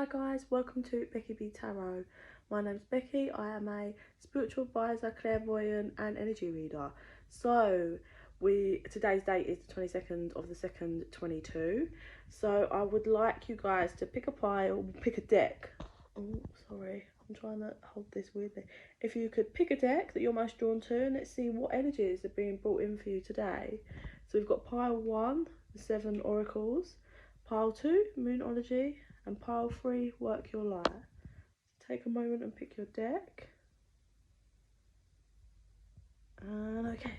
Hi guys, welcome to Becky Tarot. My name's Becky. I am a spiritual advisor, clairvoyant and energy reader. So today's date is the 22nd of the 2nd 22. So I would like you guys to pick a pile, pick a deck. Oh, sorry, I'm trying to hold this weirdly. If you could pick a deck that you're most drawn to, and let's see what energies are being brought in for you today. So we've got pile 1, the 7 oracles, pile 2, moonology, and pile 3, work your light. So take a moment and pick your deck. And okay.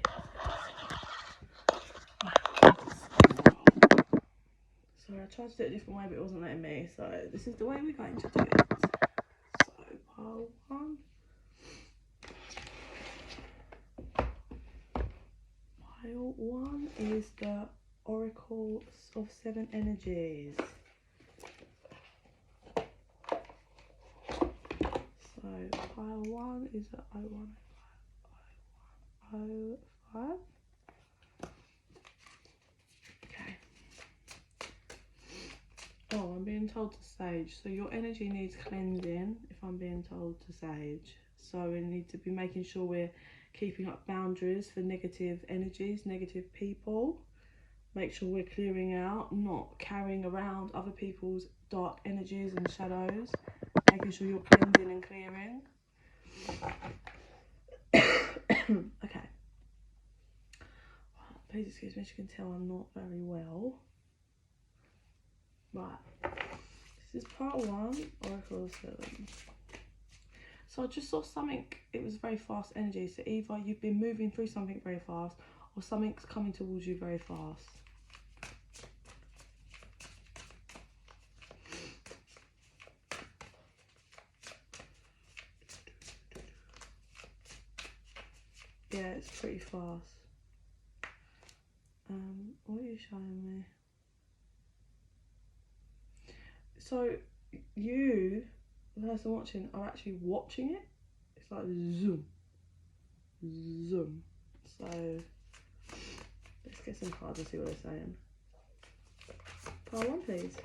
Sorry, I tried to do it a different way, but it wasn't letting me. So this is the way we're going to do it. So pile 1. Pile 1 is the Oracle of 7 Energies. So pile 1 is the 0105. Okay. Oh, I'm being told to sage. So your energy needs cleansing, if I'm being told to sage. So we need to be making sure we're keeping up boundaries for negative energies, negative people. Make sure we're clearing out, not carrying around other people's dark energies and shadows. Making sure you're cleansing and clearing. Okay. Please excuse me, as you can tell I'm not very well. Right. This is part 1, Oracle of 7. So I just saw something, it was very fast energy. So either you've been moving through something very fast or something's coming towards you very fast. Yeah, it's pretty fast. What are you showing me? So you, the person watching, are actually watching it. It's like zoom, zoom. So let's get some cards and see what they're saying. Pile 1, please.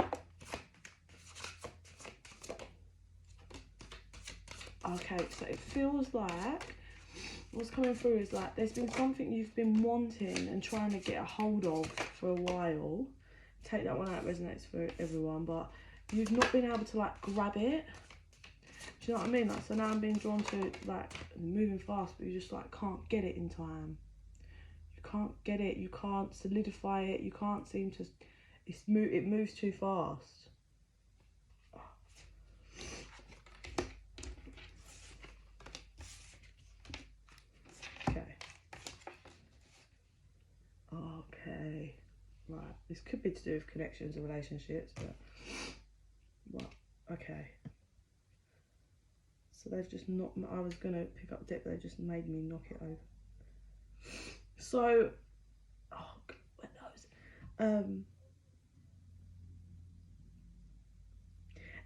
Okay, so it feels like what's coming through is like there's been something you've been wanting and trying to get a hold of for a while. Take that one out, it resonates for everyone, but you've not been able to like grab it. Do you know what I mean? Like, so now I'm being drawn to like moving fast, but you just like can't get it in time. You can't get it, you can't solidify it, you can't seem to, it moves too fast. Okay, right, this could be to do with connections and relationships, but well, okay. So they've just not, I was going to pick up a deck, but they just made me knock it over. So, oh, what knows?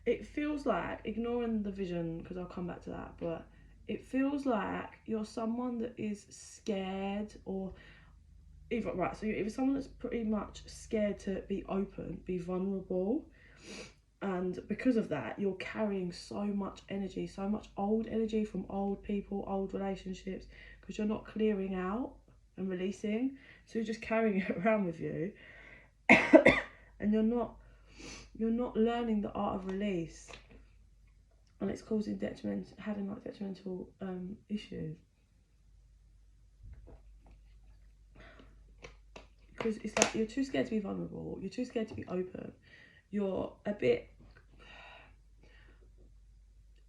It feels like, ignoring the vision, because I'll come back to that, but it feels like you're someone that is scared or either, right, so you're someone that's pretty much scared to be open, be vulnerable. And because of that, you're carrying so much energy, so much old energy from old people, old relationships, because you're not clearing out and releasing. So you're just carrying it around with you. And you're not learning the art of release. And it's causing having like detrimental issues. Because it's like you're too scared to be vulnerable, you're too scared to be open. You're a bit,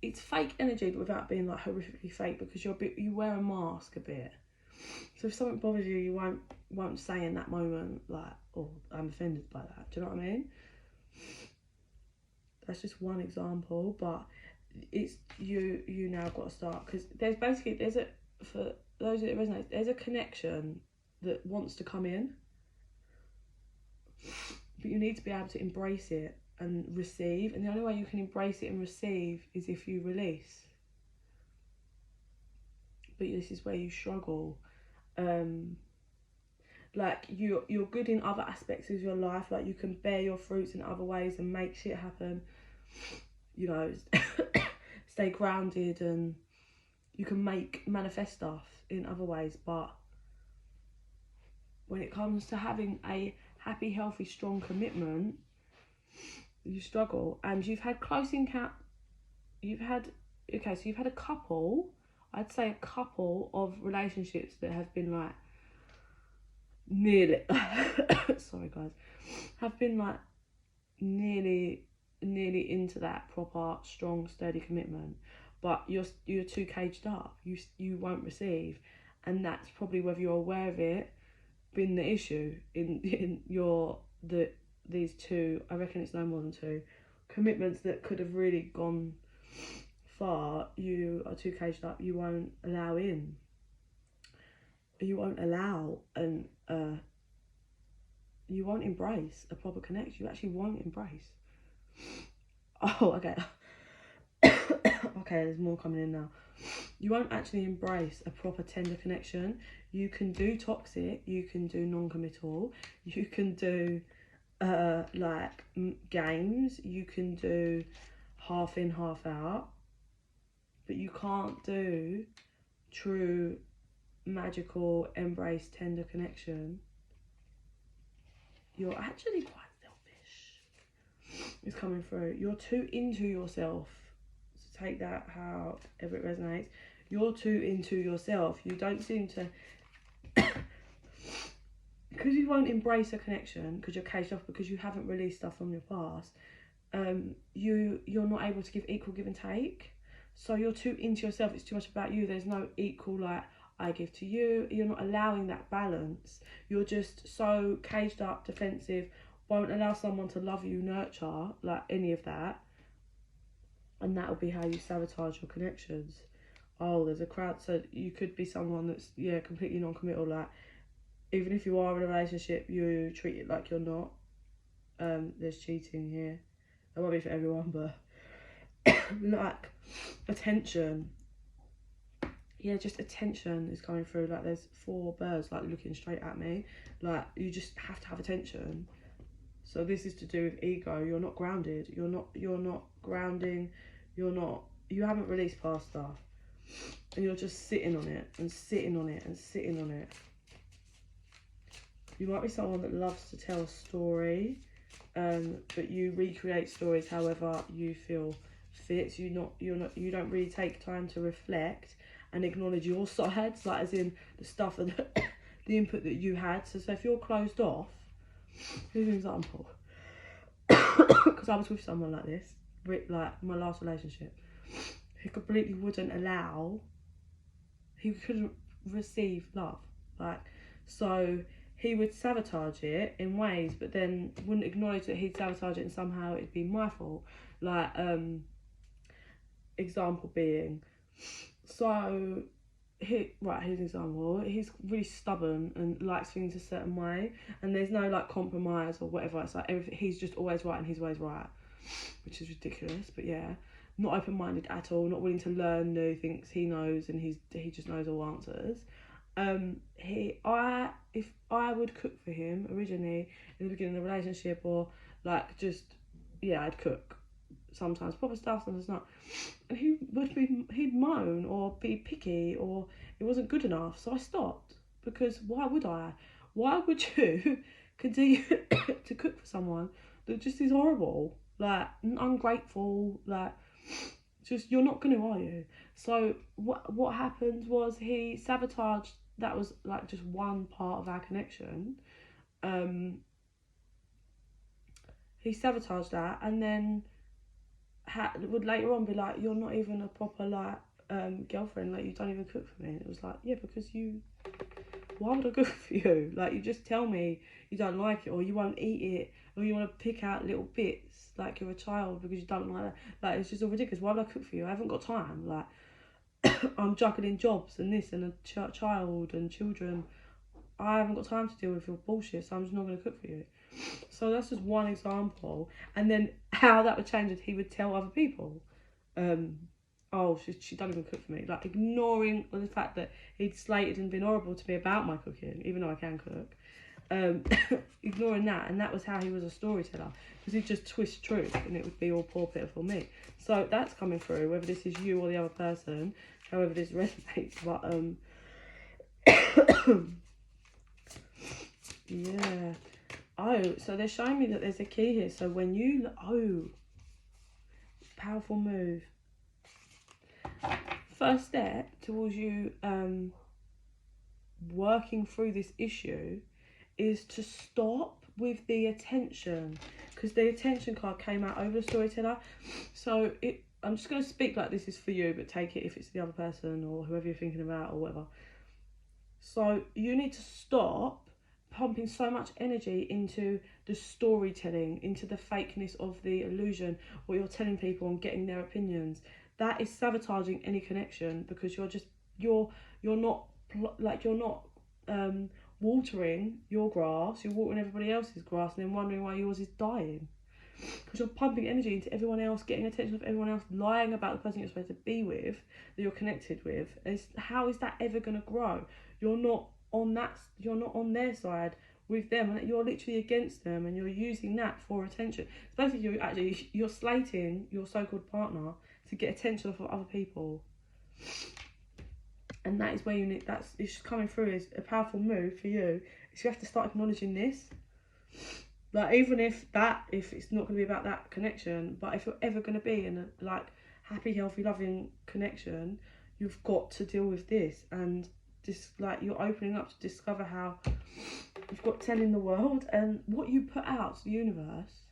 it's fake energy, but without being like horrifically fake, because you wear a mask a bit. So if something bothers you, you won't say in that moment like, oh, I'm offended by that. Do you know what I mean? That's just one example, but it's you now got to start, because for those that resonate, there's a connection that wants to come in, but you need to be able to embrace it and receive, and the only way you can embrace it and receive is if you release. But this is where you struggle. Like you're good in other aspects of your life, like you can bear your fruits in other ways and make shit happen, you know, stay grounded, and you can manifest stuff in other ways. But when it comes to having a happy, healthy, strong commitment, you struggle. And you've had close encounter. You've had a couple. I'd say a couple of relationships that have been like nearly. Sorry, guys. Have been like nearly into that proper, strong, sturdy commitment. But you're too caged up. You won't receive, and that's probably, whether you're aware of it, been the issue in these two. I reckon it's no more than two commitments that could have really gone far. You are too caged up. You won't allow in. You won't allow and you won't embrace a proper connection. You actually won't embrace. Oh, okay. Okay, there's more coming in now. You won't actually embrace a proper tender connection. You can do toxic, you can do non-committal, you can do like games, you can do half in, half out, but you can't do true, magical, embrace, tender connection. You're actually quite selfish. It's coming through. You're too into yourself. So take that however it resonates. You're too into yourself. You don't seem to, because you won't embrace a connection, because you're caged off, because you haven't released stuff from your past. You're not able to give equal give and take. So you're too into yourself. It's too much about you. There's no equal, like, I give to you. You're not allowing that balance. You're just so caged up, defensive, won't allow someone to love you, nurture, like any of that. And that'll be how you sabotage your connections. Oh, there's a crowd. So you could be someone that's, yeah, completely non-committal. Like, even if you are in a relationship, you treat it like you're not. There's cheating here. That won't be for everyone, but like attention. Yeah, just attention is coming through. Like, there's 4 birds like looking straight at me. Like, you just have to have attention. So this is to do with ego. You're not grounded. You're not grounding. You haven't released past stuff. And you're just sitting on it and sitting on it and sitting on it. You might be someone that loves to tell a story, but you recreate stories however you feel fit. You don't really take time to reflect and acknowledge your sides, like as in the stuff and the input that you had. So if you're closed off, here's an example. Because I was with someone like this, like my last relationship, who completely wouldn't allow, he couldn't receive love. Like, so he would sabotage it in ways, but then wouldn't acknowledge that he'd sabotage it and somehow it'd be my fault. Like, example being, so here's an example. He's really stubborn and likes things a certain way, and there's no like compromise or whatever. It's like everything, he's just always right and he's always right, which is ridiculous. But yeah, not open-minded at all, not willing to learn new things. He knows, and he just knows all answers. If I would cook for him originally in the beginning of the relationship, or like just, yeah, I'd cook sometimes proper stuff, sometimes not, and he'd moan or be picky, or it wasn't good enough. So I stopped, because why would I? Why would you continue to cook for someone that just is horrible, like ungrateful, like just, you're not gonna, are you? So what happened was he sabotaged. That was like just one part of our connection. He sabotaged that, and then would later on be like, you're not even a proper like girlfriend, like you don't even cook for me. And it was like, yeah, because why would I cook for you? Like, you just tell me you don't like it, or you won't eat it, or you want to pick out little bits like you're a child because you don't like that. Like, it's just all ridiculous. Why would I cook for you? I haven't got time. Like, I'm juggling jobs and this and a child and children. I haven't got time to deal with your bullshit, so I'm just not going to cook for you. So that's just one example. And then how that would change is he would tell other people, oh, she don't even cook for me. Like, ignoring the fact that he'd slated and been horrible to me about my cooking, even though I can cook. ignoring that, and that was how he was a storyteller, because he'd just twist truth and it would be all poor pitiful me. So that's coming through, whether this is you or the other person, however this resonates. But yeah. Oh, so they're showing me that there's a key here. So when you, powerful move. First step towards you working through this issue is to stop with the attention, because the attention card came out over the storyteller. So I'm just going to speak like this is for you, but take it if it's the other person or whoever you're thinking about or whatever. So you need to stop pumping so much energy into the storytelling, into the fakeness of the illusion, what you're telling people and getting their opinions. That is sabotaging any connection, because you're not watering your grass, you're watering everybody else's grass and then wondering why yours is dying, because you're pumping energy into everyone else, getting attention of everyone else, lying about the person you're supposed to be with, that you're connected with. How is that ever going to grow? You're not on their side with them, and you're literally against them, and you're using that for attention. So basically you're slating your so-called partner to get attention from other people. And that is where it's coming through as a powerful move for you. Is you have to start acknowledging this. Like, even if it's not going to be about that connection, but if you're ever going to be in a happy, healthy, loving connection, you've got to deal with this. And just you're opening up to discover how you've got telling the world, and what you put out to the universe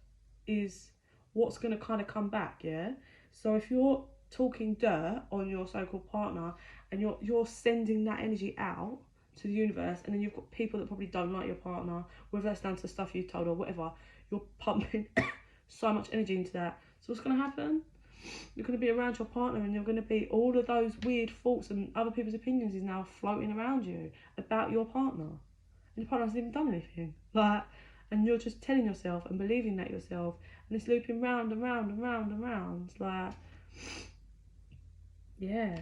is what's going to kind of come back. Yeah. So if you're talking dirt on your so-called partner and you're sending that energy out to the universe, and then you've got people that probably don't like your partner, whether that's down to stuff you told or whatever, you're pumping so much energy into that. So what's going to happen? You're going to be around your partner, and you're going to be, all of those weird thoughts and other people's opinions is now floating around you about your partner, and your partner hasn't even done anything. And you're just telling yourself and believing that yourself, and it's looping round and round and round and round. Yeah.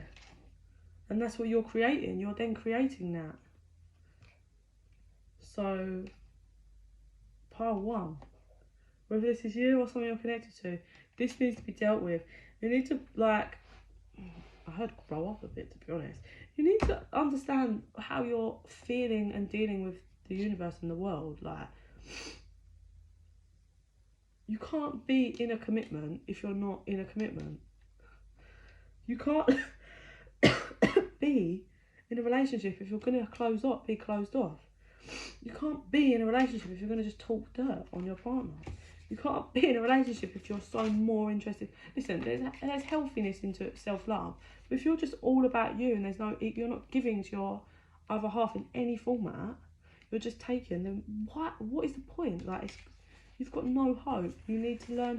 And that's what you're creating. You're then creating that. So, pile one. Whether this is you or someone you're connected to, this needs to be dealt with. You need to, I heard grow up a bit, to be honest. You need to understand how you're feeling and dealing with the universe and the world. You can't be in a commitment if you're not in a commitment. You can't be in a relationship if you're going to close off, be closed off. You can't be in a relationship if you're going to just talk dirt on your partner. You can't be in a relationship if you're so more interested. Listen, there's healthiness into self-love, but if you're just all about you and you're not giving to your other half in any format, you're just taking, then what is the point? You've got no hope. You need to learn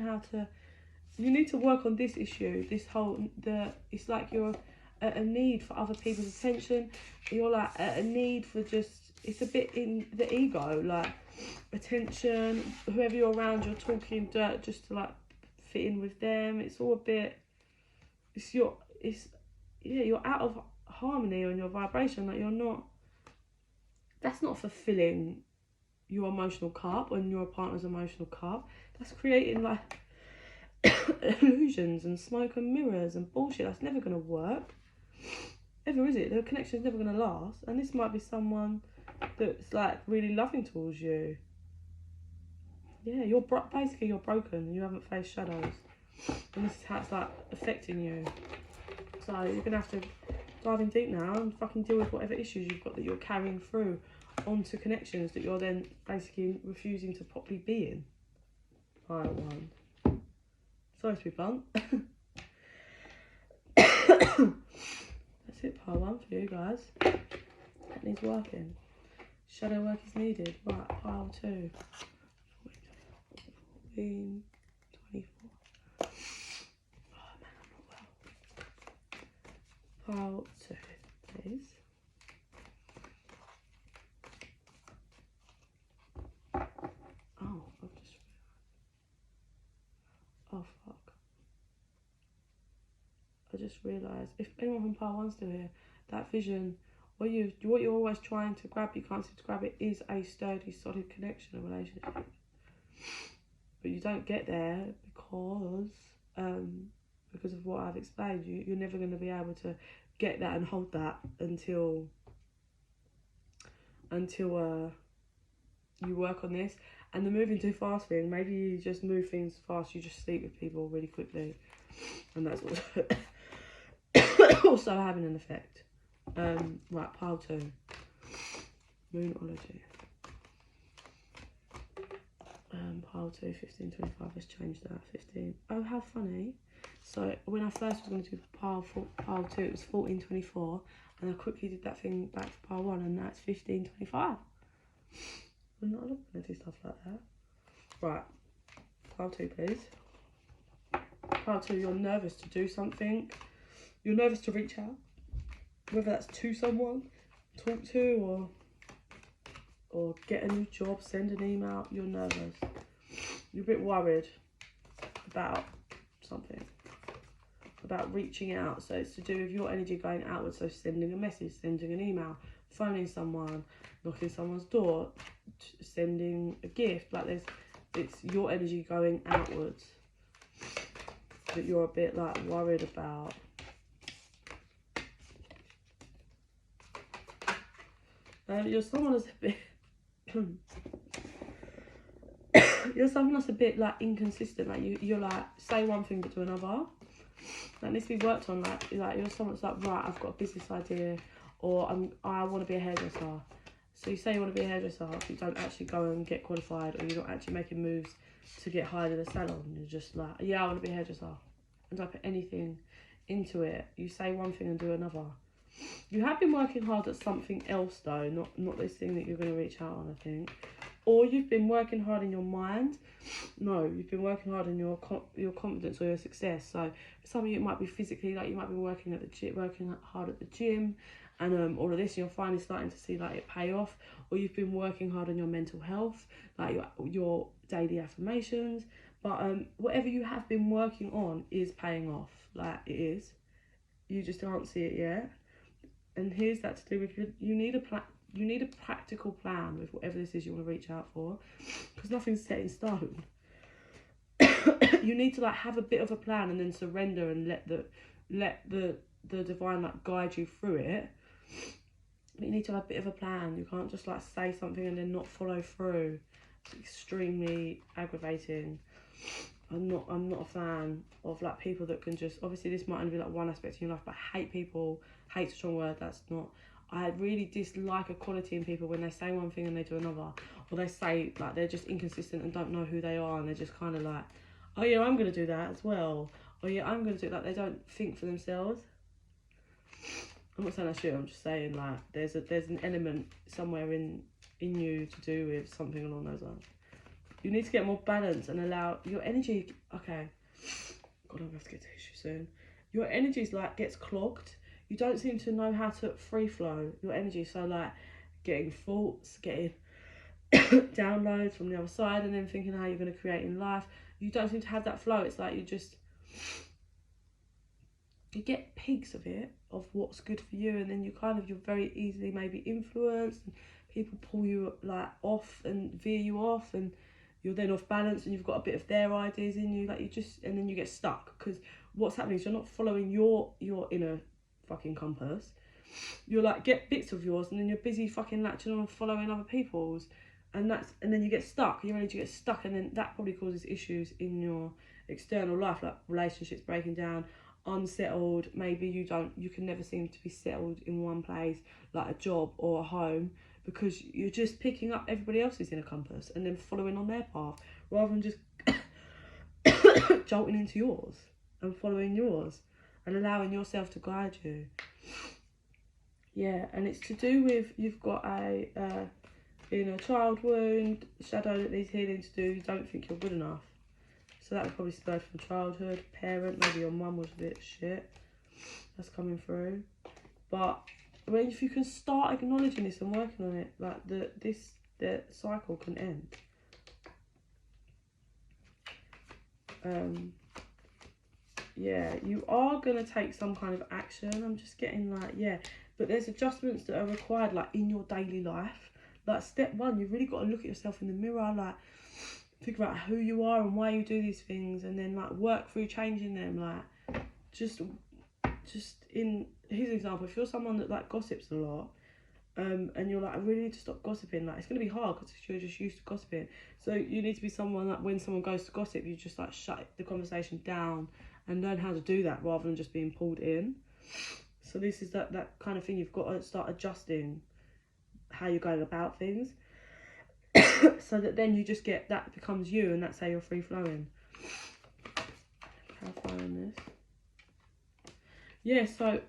you need to work on this issue. It's like you're at a need for other people's attention. You're at a need for it's a bit in the ego, attention. Whoever you're around, you're talking dirt just to fit in with them. It's all a bit, you're out of harmony on your vibration. That's not fulfilling your emotional cup and your partner's emotional cup. That's creating illusions and smoke and mirrors and bullshit. That's never going to work. Ever, is it? The connection's never going to last. And this might be someone that's really loving towards you. Yeah, you're broken. You haven't faced shadows, and this is how it's affecting you. So you're going to have to dive in deep now and fucking deal with whatever issues you've got that you're carrying through onto connections that you're then basically refusing to properly be in. Pile one. Sorry to be blunt. That's it, pile one for you guys. That needs working. Shadow work is needed. Right, pile two. 14, 24. Oh man, I'm not well. Pile two, please. Oh, I've just... Oh, fuck. I just realised, if anyone from pile one's still here, that vision what you're always trying to grab, you can't seem to grab it, is a sturdy, solid connection, a relationship. But you don't get there because of what I've explained. You're never going to be able to get that and hold that until you work on this. And the moving too fast thing, maybe you just move things fast, you just sleep with people really quickly, and that's also having an effect. Right, pile 2, Moonology. Pile 2, 1525, let's change that, 15. Oh, how funny. So when I first was going to do pile 2, it was 1424, and I quickly did that thing back to pile 1, and that's 1525. I'm not going to do stuff like that. Right, pile 2, please. Pile 2, you're nervous to do something. You're nervous to reach out, whether that's to someone, talk to, or get a new job, send an email. You're nervous. You're a bit worried about something, about reaching out. So it's to do with your energy going outwards. So sending a message, sending an email, phoning someone, knocking someone's door, sending a gift. Like it's your energy going outwards that you're a bit like worried about. You're someone that's a bit you're someone that's a bit like inconsistent. Like you're like, say one thing but do another. That needs to be worked on. Like you're someone that's like, right, I've got a business idea, or I want to be a hairdresser. So you say you want to be a hairdresser, but you don't actually go and get qualified, or you're not actually making moves to get hired in a salon. You're just like, yeah, I want to be a hairdresser, and don't put anything into it. You say one thing and do another. You have been working hard at something else though, not this thing that you're going to reach out on, I think. Or you've been working hard in your mind. No, you've been working hard in your confidence or your success. So for some of you, it might be physically, like you might be working hard at the gym, and all of this, you're finally starting to see like it pay off. Or you've been working hard on your mental health, like your daily affirmations. But whatever you have been working on is paying off. Like it is. You just can't see it yet. And here's that to do with you need a practical plan with whatever this is you want to reach out for, because nothing's set in stone. You need to like have a bit of a plan and then surrender and let the divine like guide you through it. But you need to have a bit of a plan. You can't just like say something and then not follow through. It's extremely aggravating. I'm not a fan of like people that can just, obviously this might only be like one aspect of your life, but I hate people. Hate's a strong word. That's not. I really dislike a quality in people when they say one thing and they do another, or they say like they're just inconsistent and don't know who they are, and they're just kind of like, oh yeah, I'm gonna do that as well. Oh yeah, I'm gonna do it. Like they don't think for themselves. I'm not saying I should. I'm just saying like there's an element somewhere in you to do with something along those lines. You need to get more balance and allow your energy. Okay, God, I'm gonna have to get tissue soon. Your energy's like gets clogged. You don't seem to know how to free flow your energy. So like getting thoughts, getting downloads from the other side, and then thinking how you're going to create in life. You don't seem to have that flow. It's like you get peaks of it, of what's good for you, and then you're very easily maybe influenced, and people pull you like off and veer you off, and you're then off balance, and you've got a bit of their ideas in you, and then you get stuck, because what's happening is you're not following your inner fucking compass. You're like, get bits of yours, and then you're busy fucking latching on and following other people's, and then you get stuck. Your energy gets stuck, and then that probably causes issues in your external life, like relationships breaking down, unsettled. Maybe you can never seem to be settled in one place, like a job or a home, because you're just picking up everybody else's inner compass and then following on their path, rather than just jolting into yours and following yours and allowing yourself to guide you. Yeah, and it's to do with, you've got a inner child wound, shadow that needs healing to do. You don't think you're good enough. So that was probably spurred from childhood, parent, maybe your mum was a bit shit. That's coming through. But if you can start acknowledging this and working on it, like the cycle can end. yeah, you are going to take some kind of action. I'm just getting like, yeah, but there's adjustments that are required, like in your daily life. Like step one, you've really got to look at yourself in the mirror, like figure out who you are and why you do these things, and then like work through changing them. Like just in his example, if you're someone that like gossips a lot, and you're like, I really need to stop gossiping, like it's going to be hard because you're just used to gossiping. So you need to be someone that when someone goes to gossip, you just like shut the conversation down and learn how to do that rather than just being pulled in. So this is that kind of thing. You've got to start adjusting how you're going about things so that then you just get, that becomes you, and that's how you're free flowing. Clarifying this. Yeah, so,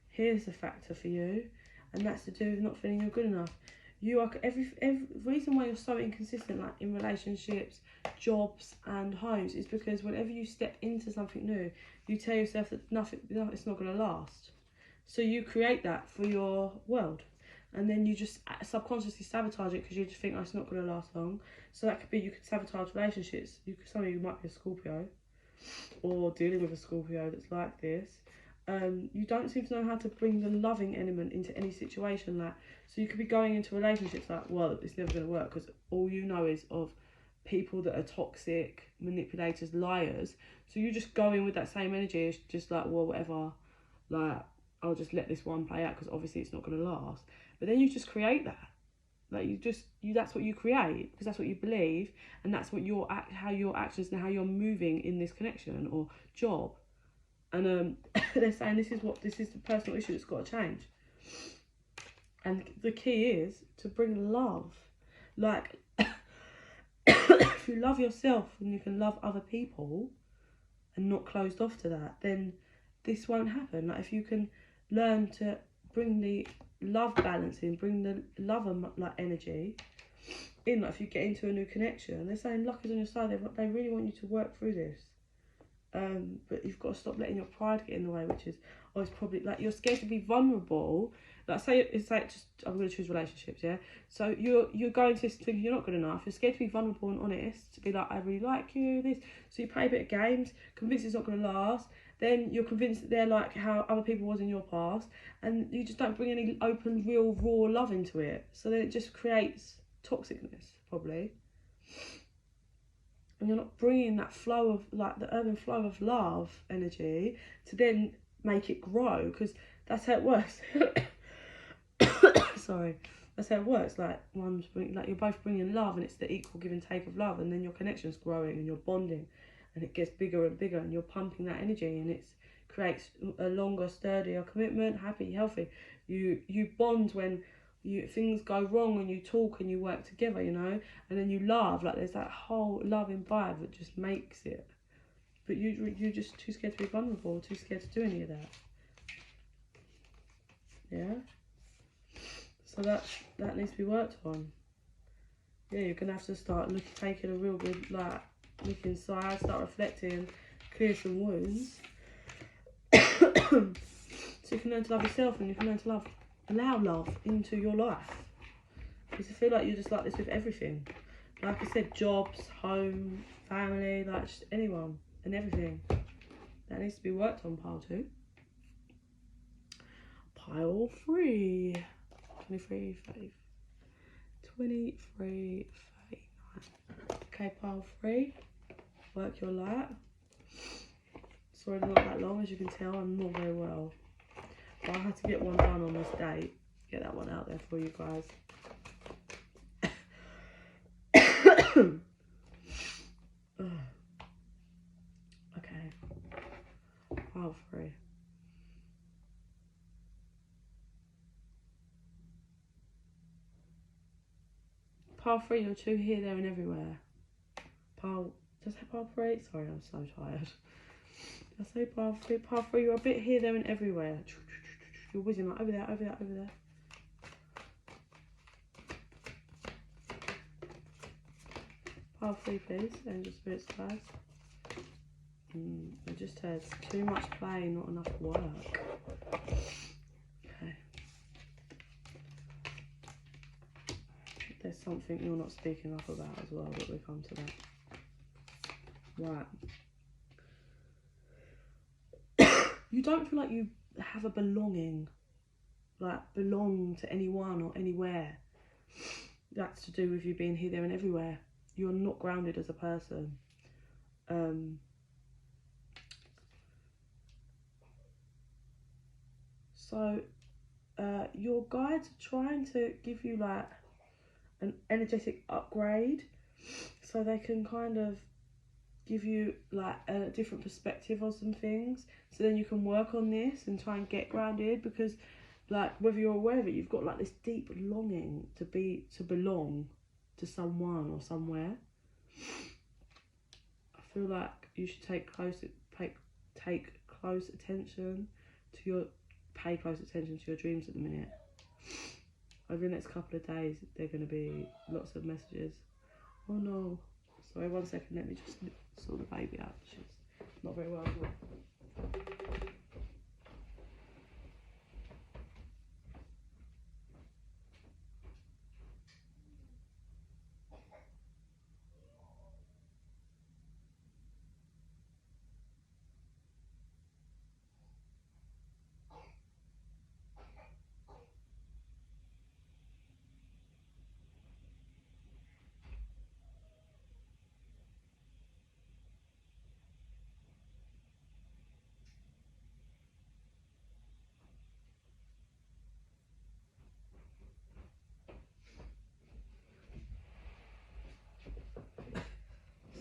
here's a factor for you, and that's to do with not feeling you're good enough. You are, every reason why you're so inconsistent, like in relationships, jobs and homes, is because whenever you step into something new, you tell yourself that it's not going to last. So you create that for your world, and then you just subconsciously sabotage it because you just think, oh, it's not going to last long. So that could be, you could sabotage relationships. Some of you might be a Scorpio, or dealing with a Scorpio that's like this. You don't seem to know how to bring the loving element into any situation. Like, so you could be going into relationships like, well, it's never going to work because all you know is of people that are toxic, manipulators, liars. So you just go in with that same energy. It's just like, well, whatever, like, I'll just let this one play out because obviously it's not going to last. But then you just create that. Like that's what you create because that's what you believe, and that's what how your actions and how you're moving in this connection or job. And they're saying this is the personal issue that's got to change. And the key is to bring love. Like, if you love yourself and you can love other people and not closed off to that, then this won't happen. Like, if you can learn to bring the love balance in, bring the love like energy in, like if you get into a new connection, they're saying luck is on your side. They really want you to work through this. But you've got to stop letting your pride get in the way, which is, it's probably like you're scared to be vulnerable. Like, say it's like, just, I'm going to choose relationships, yeah? So you're going to this thinking you're not good enough. You're scared to be vulnerable and honest, to be like, I really like you, this. So you play a bit of games, convinced it's not going to last. Then you're convinced that they're like how other people was in your past, and you just don't bring any open, real, raw love into it. So then it just creates toxicness, probably. And you're not bringing that flow of, like, the urban flow of love energy to then make it grow, because that's how it works. Sorry. That's how it works. Like, you're both bringing love, and it's the equal give and take of love, and then your connection's growing and you're bonding, and it gets bigger and bigger, and you're pumping that energy, and it creates a longer, sturdier commitment, happy, healthy. You bond when things go wrong, and you talk and you work together, you know, and then you laugh. Like, there's that whole loving vibe that just makes it. But you're just too scared to be vulnerable, too scared to do any of that. Yeah. So that needs to be worked on. Yeah, you're gonna have to start taking a real good look inside, start reflecting, clear some wounds, so you can learn to love yourself, and you can learn to allow love into your life. Because I feel like you're just like this with everything. Like I said, jobs, home, family, like just anyone and everything. That needs to be worked on, pile 2. Pile 3. 23, 30, 23, 39. Okay, pile 3. Work your light. Sorry, not that long, as you can tell, I'm not very well. But I had to get one done on this date. Get that one out there for you guys. Okay. Pile 3. Pile 3, you're 2 here, there, and everywhere. Does that pile 3? Sorry, I'm so tired. Did I say pile 3? Pile 3, you're a bit here, there, and everywhere. You're whizzing like over there, over there, over there. Pile 3, please. Angel Spirits, guys. I just heard too much play, not enough work. Okay. There's something you're not speaking up about as well, but we'll come to that. Right. you don't feel like you have a belonging, like belong to anyone or anywhere. That's to do with you being here, there and everywhere. You're not grounded as a person. So your guides are trying to give you like an energetic upgrade, so they can kind of give you like a different perspective on some things, so then you can work on this and try and get grounded, because like whether you're aware of it, you've got like this deep longing to belong to someone or somewhere. I feel like you should pay close attention to your dreams at the minute. Over the next couple of days, there are going to be lots of messages. Oh no. Sorry, 1 second, let me just sort the baby out. She's not very well.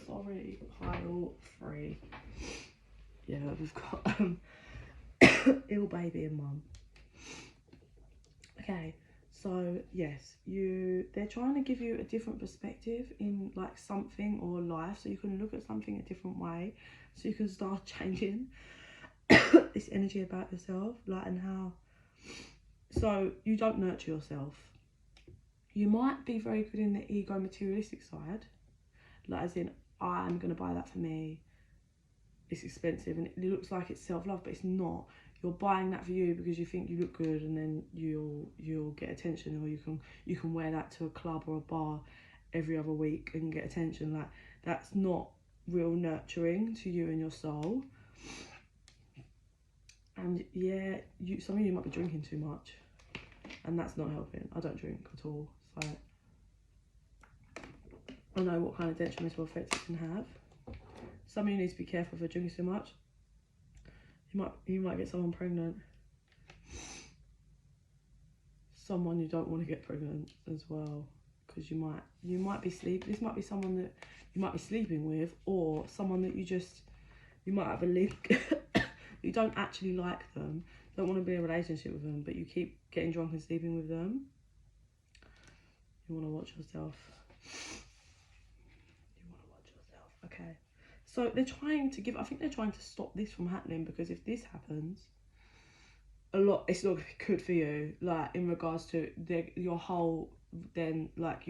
Sorry, pile 3. Yeah, we've got ill baby and mum. Okay, so yes, they're trying to give you a different perspective in like something or life, so you can look at something a different way, so you can start changing this energy about yourself, like, and how. So you don't nurture yourself. You might be very good in the ego materialistic side, like as in, I'm going to buy that for me, it's expensive, and it looks like it's self-love, but it's not. You're buying that for you because you think you look good, and then you'll get attention, or you can wear that to a club or a bar every other week and get attention. Like, that's not real nurturing to you and your soul. And yeah, some of you might be drinking too much, and that's not helping. I don't drink at all, so I know what kind of detrimental effects it can have. Some of you need to be careful for drinking so much. You might get someone pregnant. Someone you don't want to get pregnant as well, because you might be This might be someone that you might be sleeping with, or someone that you might have a link. You don't actually like them, don't want to be in a relationship with them, but you keep getting drunk and sleeping with them. You want to watch yourself. Okay. So they're trying to I think they're trying to stop this from happening, because if this happens, it's not going to be good for you. Like, in regards to your whole, then, like,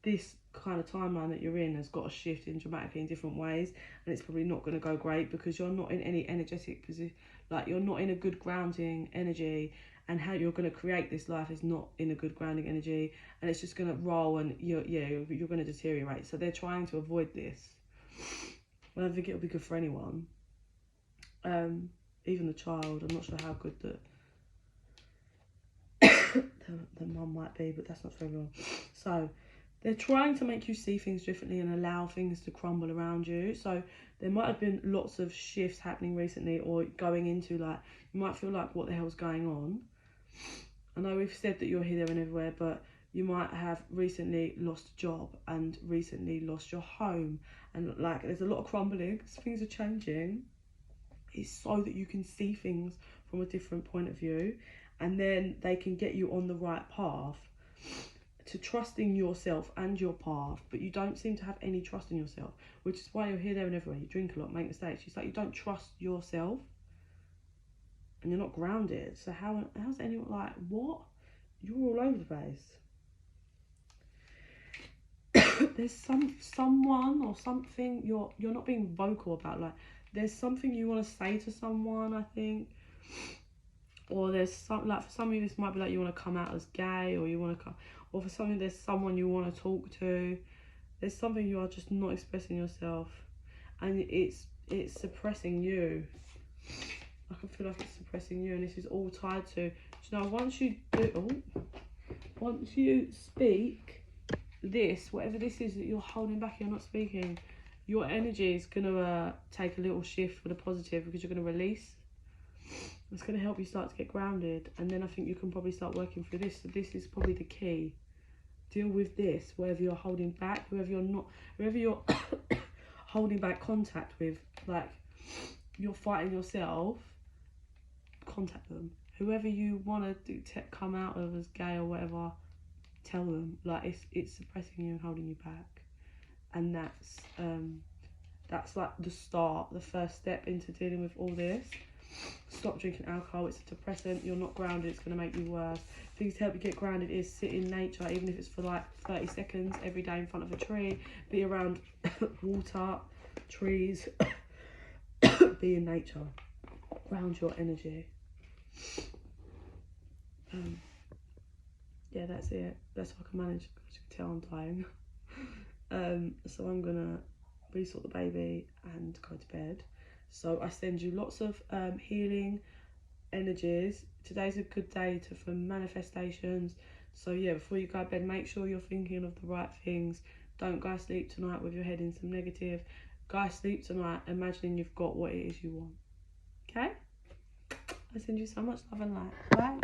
this kind of timeline that you're in has got to shift in dramatically in different ways, and it's probably not going to go great, because you're not in any energetic position, like, you're not in a good grounding energy, and how you're going to create this life is not in a good grounding energy, and it's just going to roll, and you're going to deteriorate. So they're trying to avoid this. I don't think it'll be good for anyone, even the child. I'm not sure how good the mum might be, but that's not for everyone. So they're trying to make you see things differently and allow things to crumble around you. So there might have been lots of shifts happening recently, or going into, like, you might feel like, what the hell's going on? I know we've said that you're here, there and everywhere, but you might have recently lost a job and recently lost your home, and like, there's a lot of crumbling, things are changing. It's so that you can see things from a different point of view, and then they can get you on the right path to trusting yourself and your path. But you don't seem to have any trust in yourself, which is why you're here, there and everywhere. You drink a lot, make mistakes. It's like you don't trust yourself, and you're not grounded. So how's anyone, like, what? You're all over the place. There's someone or something you're not being vocal about. Like, there's something you want to say to someone, I think, or there's some, like, for some of you this might be like you want to come out as gay, or you want to come, or for some of you there's someone you want to talk to. There's something you are just not expressing yourself, and it's suppressing you. Like I feel like it's suppressing you, and this is all tied to, you know, once you speak this, whatever this is that you're holding back, you're not speaking, your energy is gonna take a little shift for the positive, because you're gonna release. It's gonna help you start to get grounded, and then I think you can probably start working through this. So this is probably the key. Deal with this, wherever you're holding back, whoever you're holding back contact with, like you're fighting yourself, contact them. Whoever you want to come out of as gay or whatever, tell them. Like it's suppressing you and holding you back, and that's like the start, the first step into dealing with all this. Stop drinking alcohol. It's a depressant. You're not grounded. It's going to make you worse. Things to help you get grounded is sit in nature, even if it's for like 30 seconds every day in front of a tree. Be around water, trees. Be in nature. Ground your energy. Yeah, that's it. That's what I can manage. As you can tell, I'm dying. So I'm gonna resort the baby and go to bed. So I send you lots of healing energies. Today's a good day for manifestations. So yeah, before you go to bed, make sure you're thinking of the right things. Don't go to sleep tonight with your head in some negative. Go to sleep tonight imagining you've got what it is you want. Okay? I send you so much love and light. Bye.